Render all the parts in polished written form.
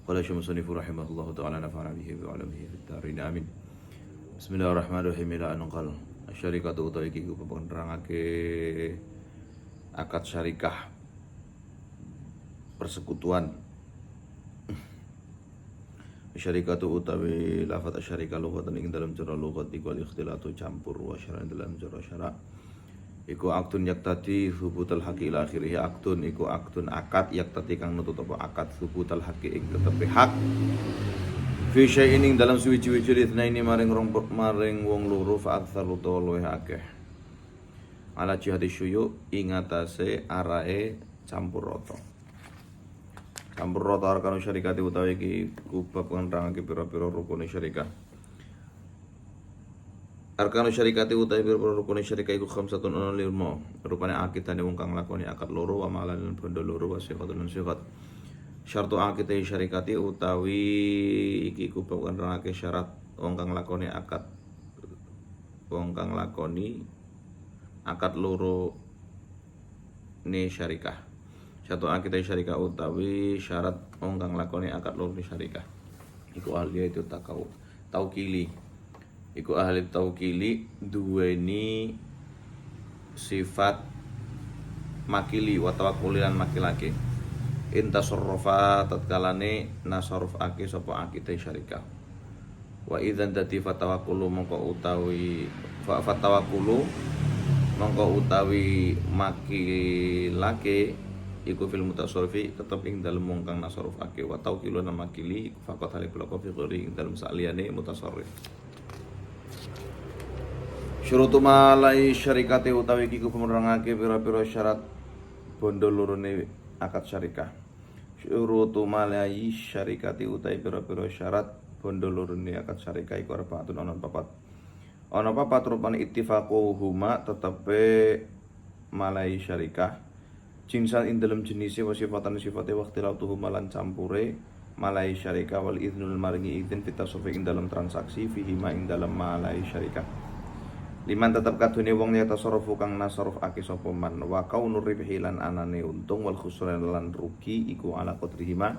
Qala syamsunifu rahimahullahu ta'ala nafa'ana bihi wa alamihi fid darin amin. Bismillahirrahmanirrahim. Ila anqal syarikatu utawi iki penerangake akad syarikah persekutuan. Syarikatu utawi lafaz syarikah lughatan ing dalam cara lughat iku al-ikhtilatu campur wa syara'an dalam cara syara'. Iku aktun yaktati thubutal haqi ila akhirih. Aktun iku aktun akad yaktati kang nutut apa akad thubutal haqi ing tetepi hak fi syai'in ing dalam suwi-wiji ini maring wong loro fa aktsar utawa luwih akeh ala jihadi syuyu ing atase arae campur rata. Campur rata arkanun syarikati utawi iki kubab nerangake pira-pira rukun syarikah. Arkanu syarikati utawi pira-pira rukun syarikah iku khamsatun ana lima. Rupane akidane wong kang lakoni akad loro wa malan bondo loro wa sifatun sifat. Syartu akidai syarikati utawi iki kubab nerangake syarat wong kang lakoni akad loro ne syarikah. Syartu akidai syarikah utawi syarat wong kang lakoni akad loro ne syarikah. Iku ahli itu taukili. Iku ahli taukili duweni sifat makili wa tawakkuli lan makilake. Intasarrafa tatkalane nasarruf ake sapa akite syarikah. Wa idzan dadi fatawakkulu mongko utawi makilake iku fil mutasarrifi tetep ing dalem wong kang nasarruf ake wa tawkilu lan makili faqat hale bloko fi ing dalem saliyane mutasarrif. Syurutu malai syarikati utawi iki kumenerangake pira-pira syarat bondo lorone akad syarikah. Syurutu malai syarikati utawi pira-pira syarat bondo lorone akad syarikah iku arbaatun ana papat. Ana papat rupane ittifaquhuma tetepe malai syarikah. Jinsan ing dalem jenise wa sifatan sifate wa ikhtilatuhuma lan campure malai syarikah wal idznul maringi idzin fitasawfi ing dalem transaksi fihi ma ing dalem malai syarikah. Liman tetap kadune wong ya tasarrufu kang nasarruf ake sapa man wa kaunur ribhi lan anane untung wal khusran lan rugi iku ala qadrihima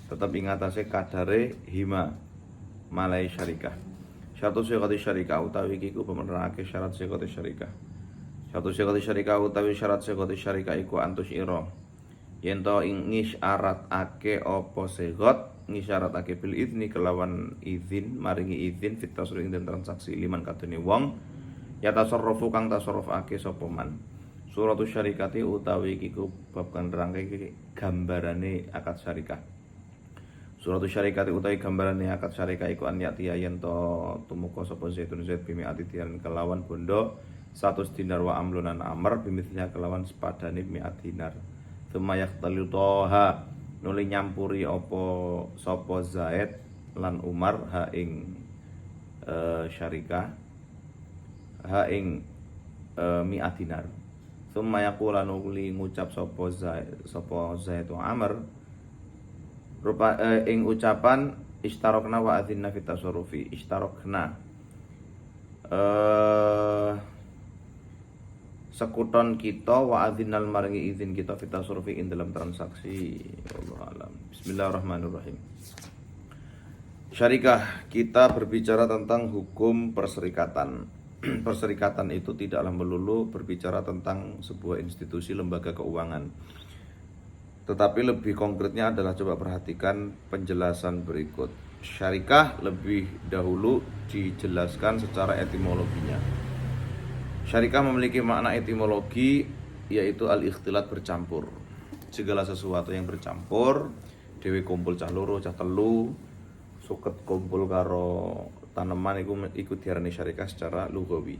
tetep ing atase kadare hima malai syarikah. Syartu siqati syarikah utawi iki ku pemenerake syarat siqati syarikah. Syartu siqati syarikah utawi syarat siqati syarikah iku antus ira yen to ing ngisyaratake apa siqat ngisyaratake bil idzni kelawan izin maringi izin fit tasarruf ing transaksi liman kadune wong ya tasarrufu kang tasarrufake sapa man. Suratus syarikati utawi iki bab kang nerangke gambarane akad syarikah. Suratus syarikati utawi gambarane akad syarikah iku an yati yen to tumuka sapa zaitun zait bimi atitian kelawan bondo 100 dinar wa amlunan amr bimithnya kelawan sepadane mi'at dinar. Tsumma yaqtalitoha nuli nyampuri apa sapa Zaid lan Umar ha ing syarikah ha ing mi'at dinar. Summa yaqula nuli ngucap sapa Zaid wa Amr rupa ing ucapan istarokna wa adzinna fit tasarrufi. Istarokna sekuton kita wa adzinnal maringi izin kita fit tasarrufi ing dalam transaksi. Wallahu alam. Bismillahirrahmanirrahim. Syarikah, kita berbicara tentang hukum perserikatan. Perserikatan itu tidaklah melulu berbicara tentang sebuah institusi lembaga keuangan, tetapi lebih konkretnya adalah coba perhatikan penjelasan berikut. Syarikah lebih dahulu dijelaskan secara etimologinya. Syarikah memiliki makna etimologi yaitu al-ikhtilat bercampur. Segala sesuatu yang bercampur, dhewe kumpul cah loro, cah telu, suket kumpul karo tanaman iku diarani syarikah secara lugawi.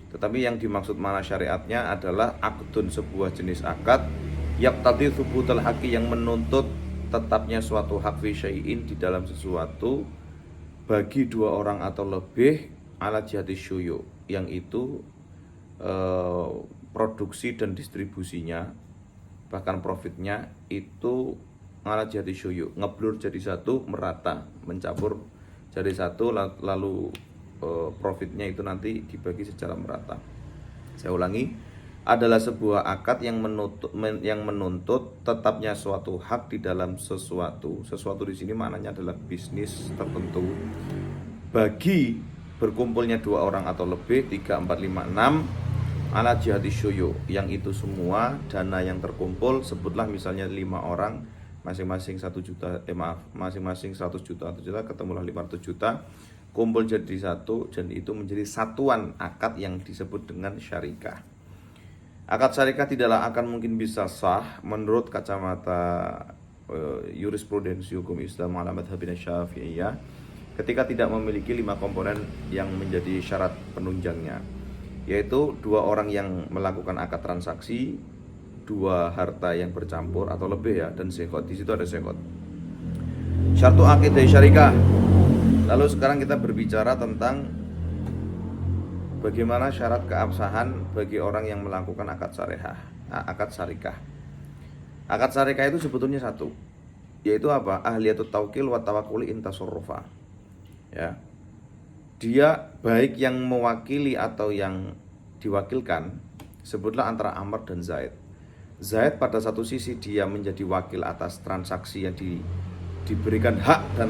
Tetapi yang dimaksud mana syariatnya adalah akdun, sebuah jenis akad yaqtadi thubutal haqi yang menuntut tetapnya suatu hak fi syai'in di dalam sesuatu bagi dua orang atau lebih ala jihati syuyu yang itu produksi dan distribusinya bahkan profitnya itu ala jihati syuyu ngeblur jadi satu, merata, mencampur jadi satu, lalu profitnya itu nanti dibagi secara merata. Saya ulangi, adalah sebuah akad yang menuntut tetapnya suatu hak di dalam sesuatu. Sesuatu di sini maknanya adalah bisnis tertentu. Bagi berkumpulnya 2 orang atau lebih, 3, 4, 5, 6 ala jihati syuyu, yang itu semua dana yang terkumpul, sebutlah misalnya 5 orang masing-masing 1 juta, masing-masing 100 juta, 1 juta ketemulah 500 juta, kumpul jadi satu, dan itu menjadi satuan akad yang disebut dengan syarikah. Akad syarikah tidaklah akan mungkin bisa sah menurut kacamata jurisprudensi hukum Islam ala madhabina Syafi'iyah ketika tidak memiliki 5 komponen yang menjadi syarat penunjangnya, yaitu 2 orang yang melakukan akad transaksi, 2 harta yang bercampur atau lebih ya, dan sekot. Di situ ada sekot. Syartu akid dari syarikah. Lalu sekarang kita berbicara tentang bagaimana syarat keabsahan bagi orang yang melakukan akad syarikah. Akad syarikah itu sebetulnya satu, yaitu apa? Ahliyatut taukil wa tawakkuli in tasarrufa. Ya. Dia baik yang mewakili atau yang diwakilkan, sebutlah antara Amr dan Zaid. Zaid pada satu sisi dia menjadi wakil atas transaksi yang diberikan hak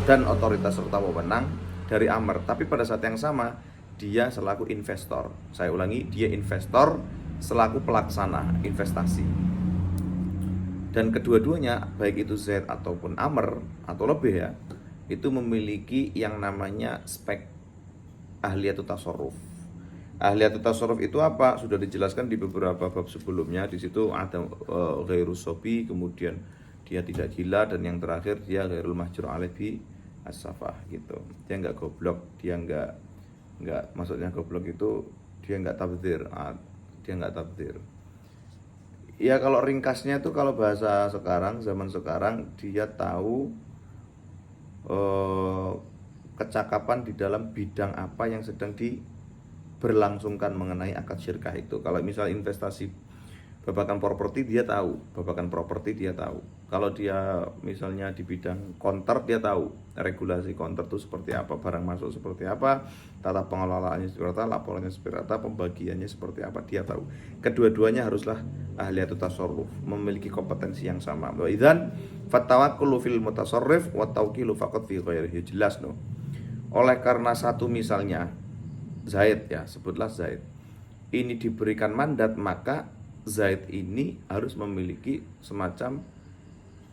dan otoritas serta wewenang dari Amr, tapi pada saat yang sama dia selaku investor. Saya ulangi, dia investor selaku pelaksana investasi. Dan kedua-duanya, baik itu Zaid ataupun Amr atau lebih ya, itu memiliki yang namanya spek ahliyatut tasarruf. Ahliyatut tasarruf itu apa? Sudah dijelaskan di beberapa bab sebelumnya. Di situ ada ghairus sobi, kemudian dia tidak gila, dan yang terakhir dia ghairul mahjur alaihi as-safah gitu. Dia enggak goblok, dia enggak maksudnya goblok itu dia enggak tabdzir. Dia enggak tabdzir. Ya kalau ringkasnya itu, kalau bahasa sekarang, zaman sekarang, dia tahu kecakapan di dalam bidang apa yang sedang diberlangsungkan mengenai akad syirkah itu. Kalau misal investasi babakan properti, dia tahu babakan properti, dia tahu. Kalau dia misalnya di bidang konter, dia tahu regulasi konter itu seperti apa, barang masuk seperti apa, tata pengelolaannya seperti apa, laporannya seperti apa, pembagiannya seperti apa, dia tahu. Kedua-duanya haruslah ahliyatut tasarruf, memiliki kompetensi yang sama. Wa idzan fatawakkulu fil mutasarrif wa tawkilu faqat fi ghairihi. Jelas no. Oleh karena satu misalnya Zaid ya, sebutlah Zaid, ini diberikan mandat, maka Zaid ini harus memiliki semacam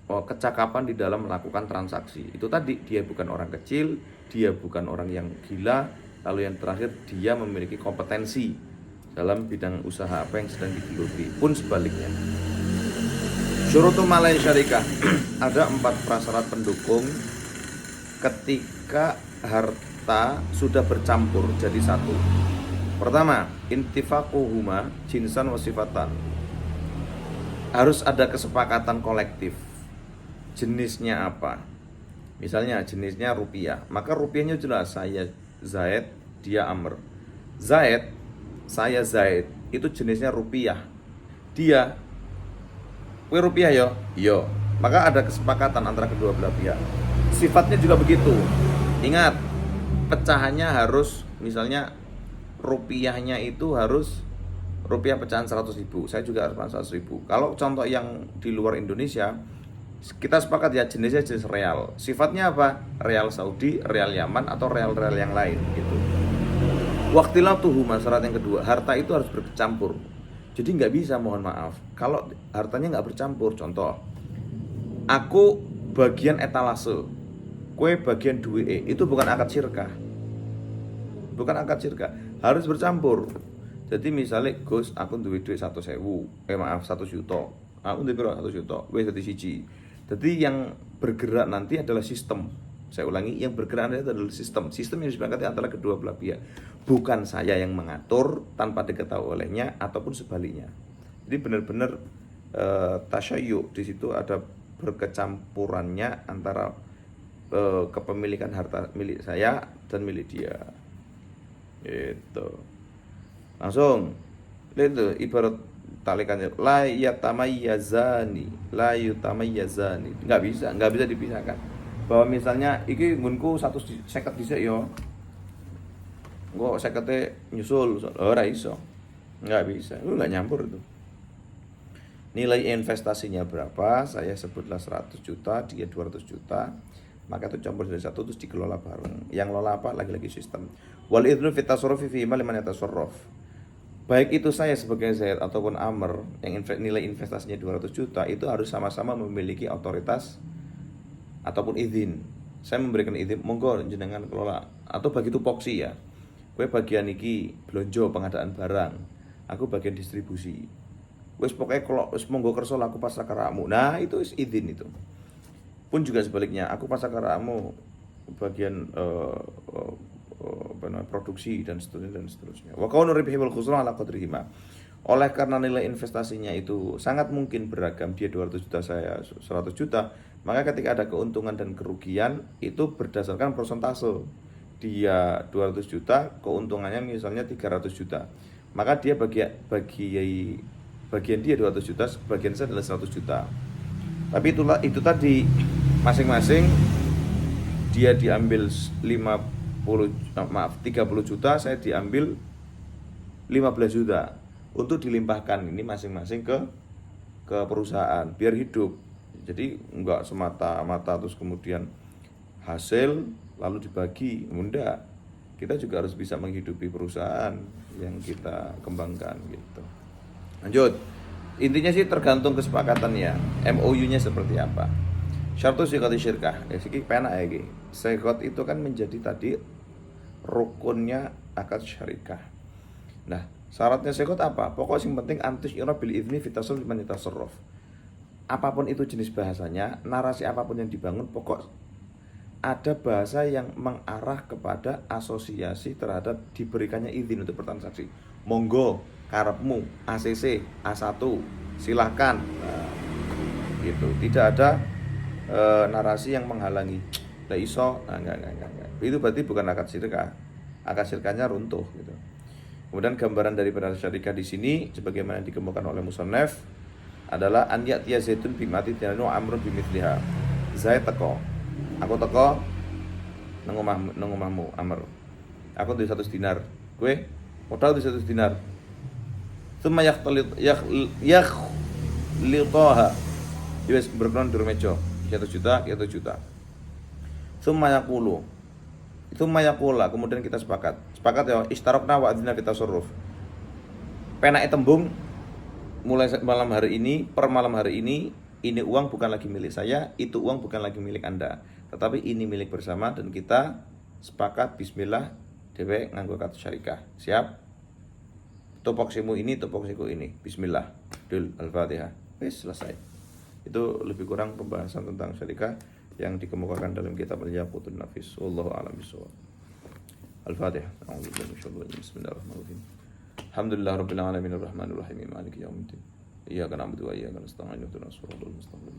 kecakapan di dalam melakukan transaksi. Itu tadi, dia bukan orang kecil, dia bukan orang yang gila, lalu yang terakhir dia memiliki kompetensi dalam bidang usaha apa yang sedang digeluti, pun sebaliknya. Syurutu malai syarikah. Ada 4 prasyarat pendukung ketika harta sudah bercampur jadi satu. Pertama, intifaquhuma jinsan wa sifatan. Harus ada kesepakatan kolektif. Jenisnya apa? Misalnya jenisnya rupiah, maka rupiahnya jelas, saya Zaid, dia Amr. Zaid, saya Zaid, itu jenisnya rupiah. Dia, kue rupiah yo, yo. Maka ada kesepakatan antara kedua belah pihak. Sifatnya juga begitu. Ingat, pecahannya harus, misalnya rupiahnya itu harus rupiah pecahan 100.000, saya juga harus 100.000. Kalau contoh yang di luar Indonesia, kita sepakat ya jenisnya jenis real. Sifatnya apa? Real Saudi, real Yaman, atau real-real yang lain gitu. Waqtilatuhuma, syarat yang kedua, harta itu harus bercampur. Jadi nggak bisa, mohon maaf, kalau hartanya nggak bercampur. Contoh, aku bagian etalase, kue bagian duwe, itu bukan akad syirkah. Bukan akad syirkah, harus bercampur. Jadi misalnya Gus, aku duwe duit 100.000, 1 juta. Aku duwe 1 juta, wis dadi siji. Jadi yang bergerak nanti adalah sistem. Saya ulangi, yang bergerak nanti adalah sistem. Sistem yang disepakati antara kedua belah pihak. Bukan saya yang mengatur tanpa diketahui olehnya ataupun sebaliknya. Jadi benar-benar tasyayyu, di situ ada berkecampurannya antara kepemilikan harta milik saya dan milik dia. Itu langsung itu ibarat talikannya, la yatamayyazani, la yutamayyazani, nggak bisa dipisahkan. Bahwa misalnya iki nggonku 150 dhisik yo, engko 50 nyusul ora iso. Nggak bisa, lu nggak nyampur itu. Nilai investasinya berapa, saya sebutlah 100 juta, dia 200 juta, maka itu campur jadi satu terus dikelola bareng. Yang lola apa? Lagi-lagi sistem. Wal idnu fit tasarrufi fi ma liman yatasarraf. Baik itu saya sebagai Zaid ataupun Amr yang nilai investasinya 200 juta itu harus sama-sama memiliki otoritas ataupun izin. Saya memberikan izin, monggo jenengan kelola. Atau bagi tupoksi ya. Gue bagian iki belanja pengadaan barang, aku bagian distribusi. Wes pokoknya kalau wes monggo kerso aku pasrah karamu. Nah, itu izin itu. Pun juga sebaliknya, aku pasrah karamu bagian produksi dan seterusnya. Wa kaunu ribhil khusran ala qadrihima. Oleh karena nilai investasinya itu sangat mungkin beragam, dia 200 juta, saya 100 juta, maka ketika ada keuntungan dan kerugian itu berdasarkan persentase. Dia 200 juta, keuntungannya misalnya 300 juta. Maka dia bagian dia 200 juta, bagian saya adalah 100 juta. Tapi itu tadi masing-masing dia diambil 30 juta, saya diambil 15 juta untuk dilimpahkan ini masing-masing ke perusahaan biar hidup. Jadi enggak semata-mata terus kemudian hasil lalu dibagi, enggak. Kita juga harus bisa menghidupi perusahaan yang kita kembangkan gitu. Lanjut. Intinya sih tergantung kesepakatannya, MOU-nya seperti apa. Syartu siqati syirkah. Ya siki penak ya iki. Siqat itu kan menjadi tadi rukunnya akad syarikah. Nah, syaratnya siqat apa? Pokoknya yang penting antus ira bil idzni fi tasarruf man yatasarraf. Apapun itu jenis bahasanya, narasi apapun yang dibangun, pokok ada bahasa yang mengarah kepada asosiasi terhadap diberikannya izin untuk bertransaksi. Monggo, karepmu, ACC, A1, silahkan. Nah, gitu. Tidak ada narasi yang menghalangi. Lah iso, nah, enggak. Itu berarti bukan akad syirkah. Akad syirkahnya runtuh gitu. Kemudian gambaran daripada syarikah di sini sebagaimana dikemukakan oleh musannaf adalah an ya'tiya zaitun bimati tinanu amrun bimithliha. Zaid teko. Aku teko nang omahmu Amr. Aku duwe 100 dinar. Kowe modal duwe 100 dinar. Tsumma yakhlitaha. Wis berkenan di meja. 1 juta, 1 juta. Tsumma yaqula, kemudian kita sepakat ya istarokna wa adzina kita tasarruf. Penake tembung mulai malam hari ini, per malam hari ini uang bukan lagi milik saya, itu uang bukan lagi milik Anda, tetapi ini milik bersama dan kita sepakat bismillah dhewe nganggo kata syarikah. Siap? Topoksimu ini, topoksiku ini. Bismillah. Dul Al-Fatihah. Wis selesai. Itu lebih kurang pembahasan tentang syarikah yang dikemukakan dalam kitab Al-Yaqutun Nafis. Wallahu a'lam bishawab. Al-Fatihah. Bismillahirrahmanirrahim. Alhamdulillah rabbil alamin arrahmanir rahim maliki yaumiddin. Iyyaka na'budu wa iyyaka nasta'in ihdinas siratal mustaqim.